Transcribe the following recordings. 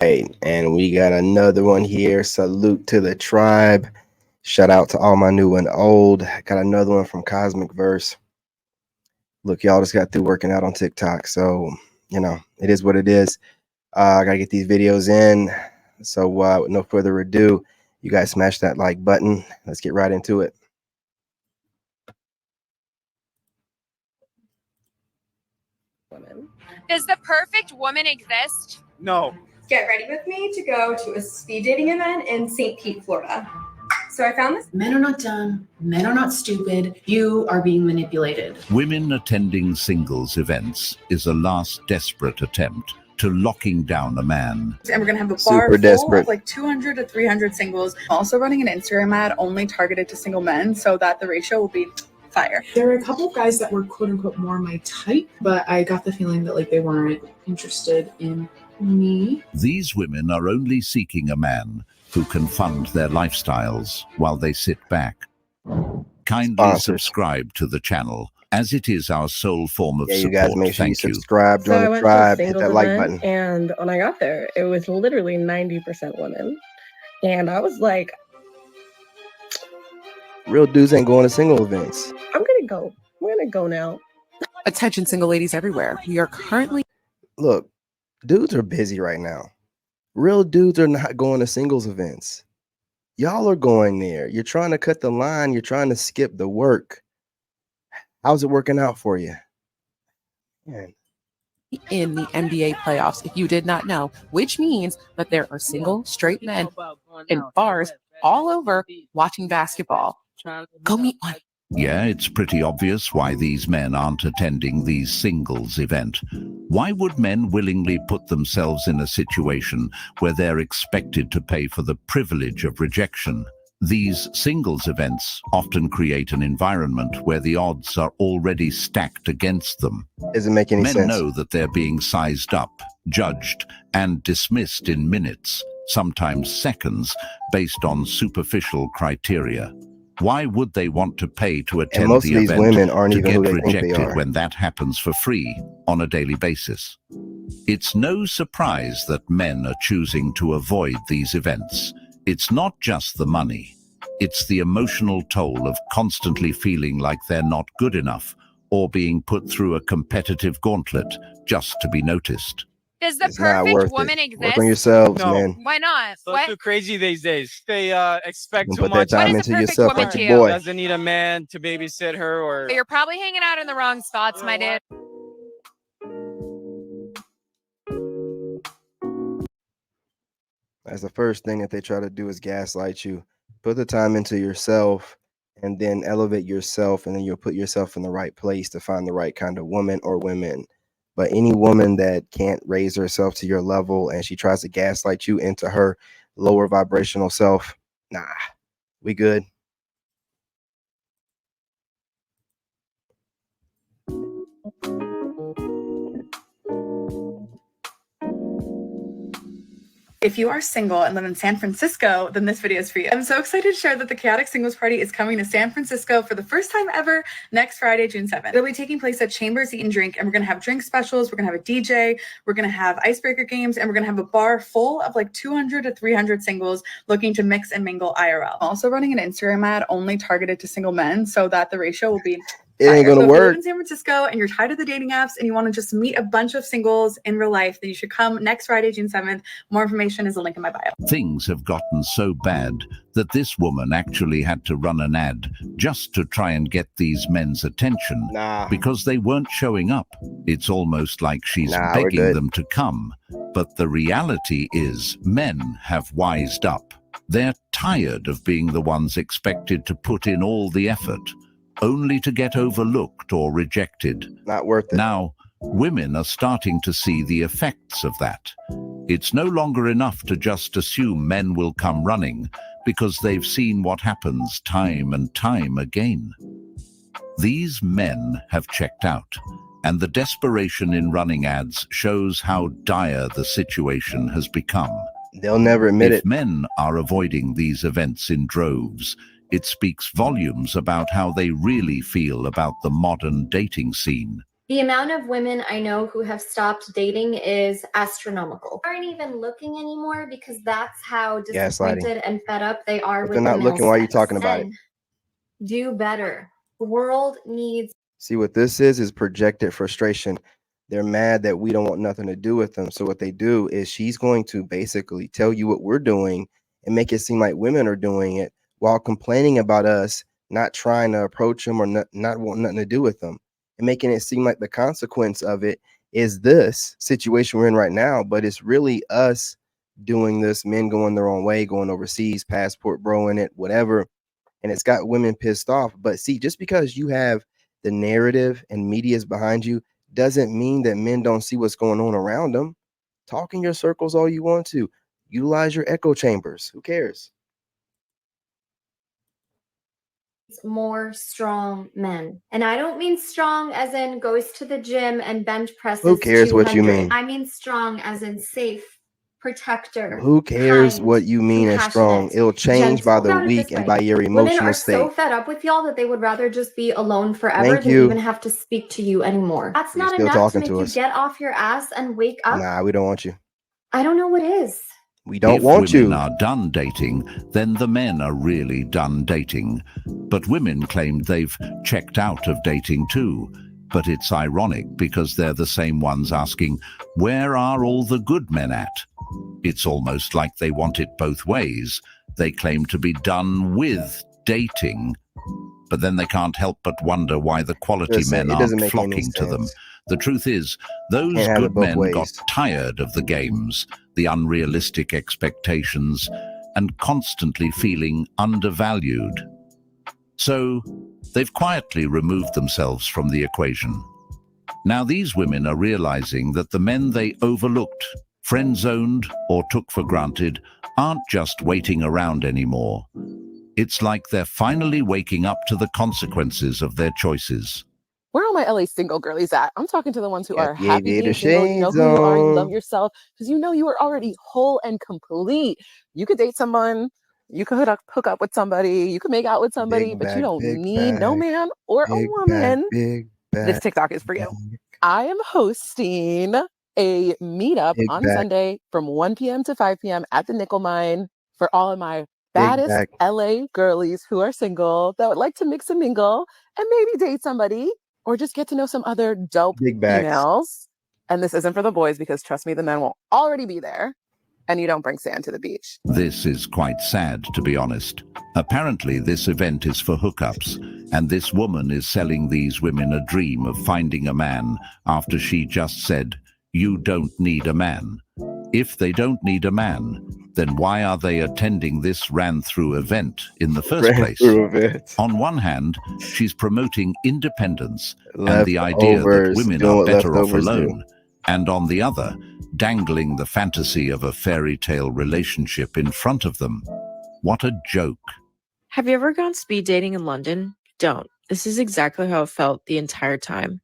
Hey, and we got another one here. Salute to the tribe. Shout out to all my new and old. Got another one from Cosmic Verse. Look, y'all just got through working out on TikTok, so it is what it is. I gotta get these videos in. So with no further ado, you guys smash that like button. Let's get right into it. Does the perfect woman exist? No. Get ready with me to go to a speed dating event in St. Pete, Florida. So I found this. Men are not dumb. Men are not stupid. You are being manipulated. Women attending singles events is a last desperate attempt to locking down a man. And we're going to have a bar Super full desperate. of like 200 to 300 singles. Also running an Instagram ad only targeted to single men so that the ratio will be fire. There were a couple of guys that were quote unquote more my type, but I got the feeling that like they weren't interested in me. These women are only seeking a man who can fund their lifestyles while they sit back. Kindly Sponsors. subscribe to the channel, as it is our sole form of Yeah, you support. guys make sure you Thank you. subscribe, So I join the went to a tribe, hit singles that like event, button. and when I got there, it was literally 90% women. And I was like, Real dudes ain't going to single events. I'm gonna go. I'm gonna go now. Attention single ladies everywhere. We are currently Look, dudes are busy right now. Real dudes are not going to singles events. Y'all are going there. You're trying to cut the line. You're trying to skip the work. How's it working out for you? Man, in the NBA playoffs, if you did not know, which means that there are single straight men in bars all over watching basketball. Go meet one. Yeah, it's pretty obvious why these men aren't attending these singles event. Why would men willingly put themselves in a situation where they're expected to pay for the privilege of rejection? These singles events often create an environment where the odds are already stacked against them. doesn't make any Men sense. know that they're being sized up, judged, and dismissed in minutes, sometimes seconds, based on superficial criteria. Why would they want to pay to attend most the of these event women aren't to even who get they think they rejected are. when that happens for free on a daily basis? It's no surprise that men are choosing to avoid these events. It's not just the money. It's the emotional toll of constantly feeling like they're not good enough or being put through a competitive gauntlet just to be noticed. Does the It's not perfect worth woman it. exist? Work on yourselves, No. man. Why not? So What? too crazy these days. They expect Don't too put that much. time What is a into perfect yourself woman like to your you? boy. Doesn't need a man to babysit her or You're probably hanging out in the wrong spots, my dude. That's the first thing that they try to do is gaslight you. Put the time into yourself and then elevate yourself, and then you'll put yourself in the right place to find the right kind of woman or women. But any woman that can't raise herself to your level and she tries to gaslight you into her lower vibrational self, nah, we good. If you are single and live in San Francisco, then this video is for you. I'm so excited to share that the Chaotic Singles Party is coming to San Francisco for the first time ever next Friday, June 7th. It'll be taking place at Chambers Eat and Drink, and we're going to have drink specials, we're going to have a DJ, we're going to have icebreaker games, and we're going to have a bar full of like 200 to 300 singles looking to mix and mingle IRL. I'm also running an Instagram ad only targeted to single men so that the ratio will be It ain't fire. gonna So if you live work. in San Francisco and you're tired of the dating apps and you want to just meet a bunch of singles in real life, then you should come next Friday, June 7th. More information is a link in my bio. Things have gotten so bad that this woman actually had to run an ad just to try and get these men's attention Nah, because they weren't showing up. It's almost like she's Nah, we're begging good. them to come. But the reality is men have wised up. They're tired of being the ones expected to put in all the effort, only to get overlooked or rejected. not worth it. Now, women are starting to see the effects of that. It's no longer enough to just assume men will come running because they've seen what happens time and time again. These men have checked out, and the desperation in running ads shows how dire the situation has become. They'll never admit If it. men are avoiding these events in droves, it speaks volumes about how they really feel about the modern dating scene. The amount of women I know who have stopped dating is astronomical. They aren't even looking anymore because that's how disappointed and fed up they are If with they're not the male looking, why are you sex. talking about it? Men, do better. The world needs. See, what this is projected frustration. They're mad that we don't want nothing to do with them. So what they do is she's going to basically tell you what we're doing and make it seem like women are doing it while complaining about us not trying to approach them or not wanting nothing to do with them, and making it seem like the consequence of it is this situation we're in right now. But it's really us doing this, men going their own way, going overseas, passport broing it, whatever. And it's got women pissed off. But see, just because you have the narrative and media's behind you doesn't mean that men don't see what's going on around them. Talk in your circles all you want to. Utilize your echo chambers. Who cares? More strong men. And I don't mean strong as in goes to the gym and bench presses. Who cares what you mean? I mean strong as in safe, protector. Who cares kind, what you mean as strong? compassionate, It'll change by gentle. the Think about it week this and way. by your Women emotional are so state. fed up with y'all that they would rather just be alone forever Thank than you. even have to speak to you anymore. That's You're not still enough to talking make to you us. get off your ass and wake up. Nah, we don't want you. I don't know what is. We don't If want women you. are done dating, then the men are really done dating. But women claimed they've checked out of dating too. But it's ironic because they're the same ones asking, where are all the good men at? It's almost like they want it both ways. They claim to be done with dating, but then they can't help but wonder why the quality Listen, men it doesn't aren't make any flocking to them. sense. The truth is, those Can't have it good both men got ways. tired of the games, the unrealistic expectations, and constantly feeling undervalued. So they've quietly removed themselves from the equation. Now these women are realizing that the men they overlooked, friend-zoned, or took for granted aren't just waiting around anymore. It's like they're finally waking up to the consequences of their choices. Where are all my LA single girlies at? I'm talking to the ones who Got are the happy aviator being single. You know shades who you are. You love on. yourself because you know you are already whole and complete. You could date someone. You could hook up with somebody. You could make out with somebody, Big but you back, don't big need no back, man or a big back, woman. big This back, TikTok is for you. I am hosting a meetup big on back, Sunday from 1 p.m. to 5 p.m. at the Nickel Mine for all of my big baddest back, LA girlies who are single that would like to mix and mingle and maybe date somebody or just get to know some other dope big backs. females. And this isn't for the boys because trust me, the men will already be there and you don't bring sand to the beach. This is quite sad, to be honest. Apparently, this event is for hookups, and this woman is selling these women a dream of finding a man after she just said, "You don't need a man." If they don't need a man, then why are they attending this ran-through event in the first place? On one hand, she's promoting independence and the idea that Leftovers, women doing are what better off leftovers do. alone, and on the other, dangling the fantasy of a fairy tale relationship in front of them. What a joke. Have you ever gone speed dating in London? Don't. This is exactly how it felt the entire time.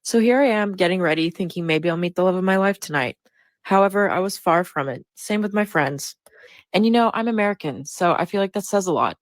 So here I am getting ready, thinking maybe I'll meet the love of my life tonight. However, I was far from it. Same with my friends. And you know, I'm American, so I feel like that says a lot.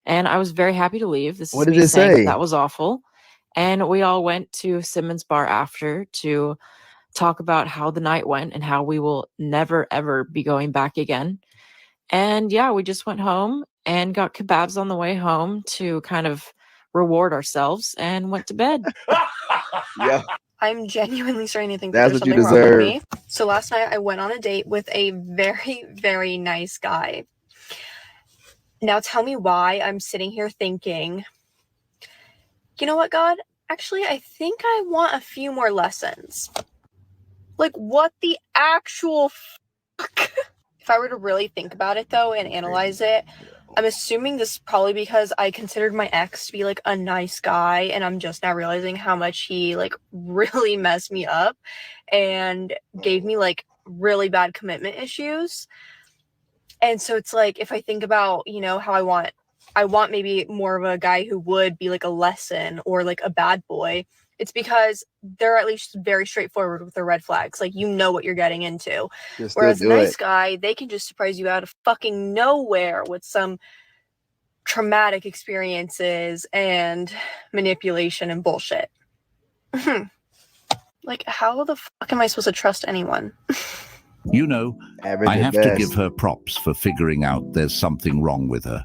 And I was very happy to leave. This What is did me it saying say? that was awful. And we all went to Simmons Bar after to talk about how the night went and how we will never, ever be going back again. And yeah, we just went home and got kebabs on the way home to kind of reward ourselves and went to bed. Yeah. I'm genuinely starting to think That's that what you there's something wrong with deserve. me. So last night I went on a date with a very, very nice guy. Now tell me why I'm sitting here thinking, you know what, God? Actually, I think I want a few more lessons. Like, what the actual fuck? If I were to really think about it, though, and analyze it, I'm assuming this is probably because I considered my ex to be, like, a nice guy, and I'm just now realizing how much he, like, really messed me up and gave me, like, really bad commitment issues. And so it's like, if I think about, you know, how I want maybe more of a guy who would be, like, a lesson or, like, a bad boy. It's because they're at least very straightforward with their red flags. Like, you know what you're getting into. You'll still Whereas a do nice it. guy, they can just surprise you out of fucking nowhere with some traumatic experiences and manipulation and bullshit. Like, how the fuck am I supposed to trust anyone? You know, Average I at have to best. give her props for figuring out there's something wrong with her.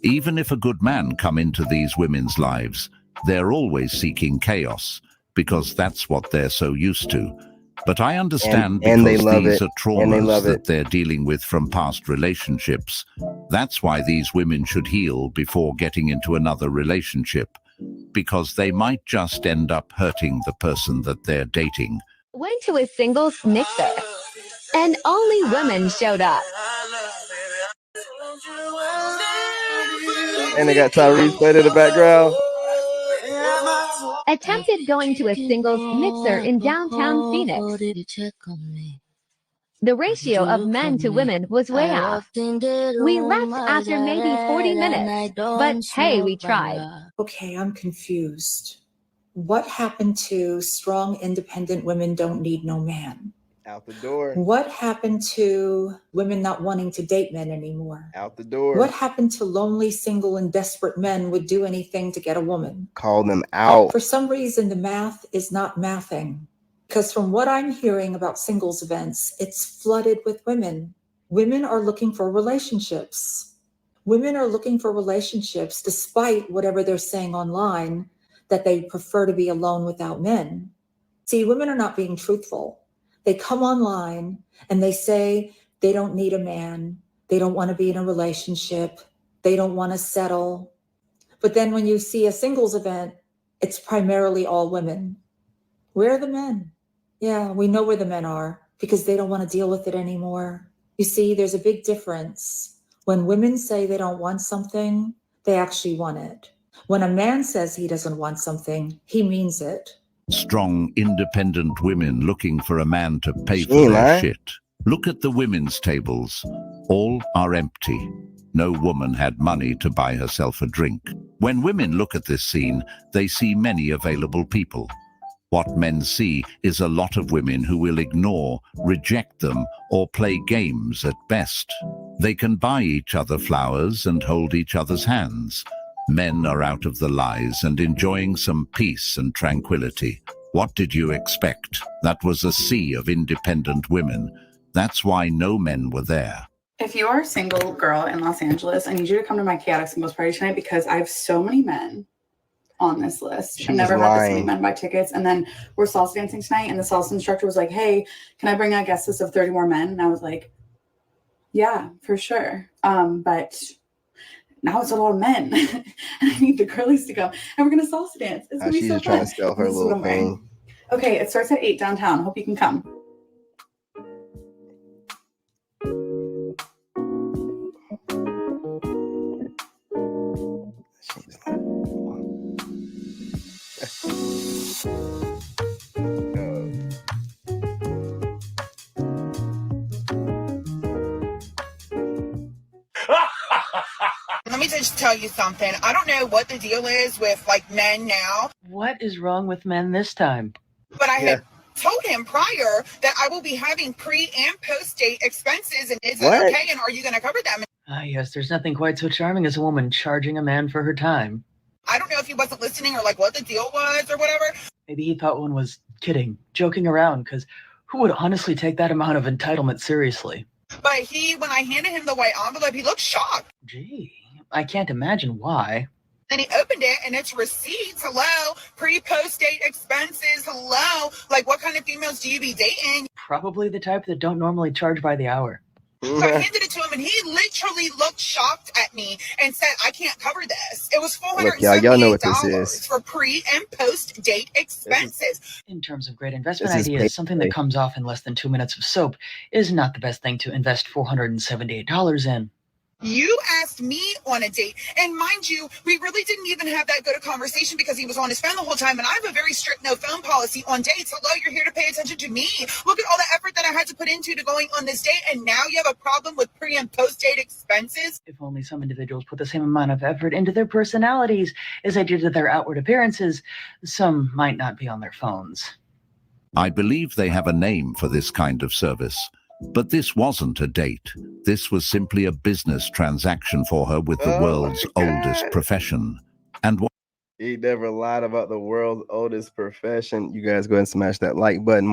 Even if a good man come into these women's lives, they're always seeking chaos, because that's what they're so used to. But I understand and they because love these it. are And they traumas love that it. they're dealing with from past relationships. That's why these women should heal before getting into another relationship, because they might just end up hurting the person that they're dating. Went to a singles mixer, and only women showed up. And they got Tyrese played in the background. Attempted going to a singles mixer in downtown Phoenix. The ratio of men to women was way off. We left after maybe 40 minutes, but hey, we tried. Okay, I'm confused. What happened to strong, independent women don't need no man? Out the door. What happened to women not wanting to date men anymore? Out the door. What happened to lonely, single, and desperate men would do anything to get a woman? Call them out. For some reason, the math is not mathing. Because from what I'm hearing about singles events, it's flooded with women. Women are looking for relationships. Women are looking for relationships despite whatever they're saying online, that they prefer to be alone without men. See, women are not being truthful. They come online and they say they don't need a man. They don't want to be in a relationship. They don't want to settle. But then when you see a singles event, it's primarily all women. Where are the men? Yeah, we know where the men are because they don't want to deal with it anymore. You see, there's a big difference. When women say they don't want something, they actually want it. When a man says he doesn't want something, he means it. Strong, independent women looking for a man to pay for their shit. Look at the women's tables. All are empty. No woman had money to buy herself a drink. When women look at this scene, they see many available people. What men see is a lot of women who will ignore, reject them, or play games at best. They can buy each other flowers and hold each other's hands. Men are out of the lies and enjoying some peace and tranquility. What did you expect? That was a sea of independent women. That's why no men were there. If you are a single girl in Los Angeles, I need you to come to my chaotic singles party tonight because I have so many men on this list. I've never had this many men buy tickets. And then we're salsa dancing tonight, and the salsa instructor was like, hey, can I bring a guest list of 30 more men? And I was like, yeah, for sure. But now it's a lot of men. And I need the girlies to come. And we're going to salsa dance. It's going to be so fun. She's trying to sell her little thing. Okay, it starts at 8 downtown. Hope you can come. Let me just tell you something. I don't know what the deal is with like men now. What is wrong with men this time? But I had told him prior that I will be having pre and post date expenses, and is that okay? And are you going to cover them? Ah, yes, there's nothing quite so charming as a woman charging a man for her time. I don't know if he wasn't listening or like what the deal was or whatever. Maybe he thought one was kidding, joking around, because who would honestly take that amount of entitlement seriously? But when I handed him the white envelope, he looked shocked. Gee, I can't imagine why. Then he opened it and it's receipts. Hello, pre-post date expenses. Hello, like what kind of females do you be dating? Probably the type that don't normally charge by the hour. So I handed it to him and he literally looked shocked at me and said, I can't cover this. It was y'all know what this $478 is. for pre and post date expenses. In terms of great investment This is ideas, something that comes off in less than 2 minutes of soap is not the best thing to invest $478 in. You asked me on a date, and mind you, we really didn't even have that good a conversation because he was on his phone the whole time, and I have a very strict no phone policy on dates. Hello, you're here to pay attention to me. Look at all the effort that I had to put into going on this date, and now you have a problem with pre and post date expenses? If only some individuals put the same amount of effort into their personalities as they did to their outward appearances, some might not be on their phones. I believe they have a name for this kind of service. But this wasn't a date. This was simply a business transaction for her with the world's oldest profession. And what He never lied about the world's oldest profession. You guys go ahead and smash that like button.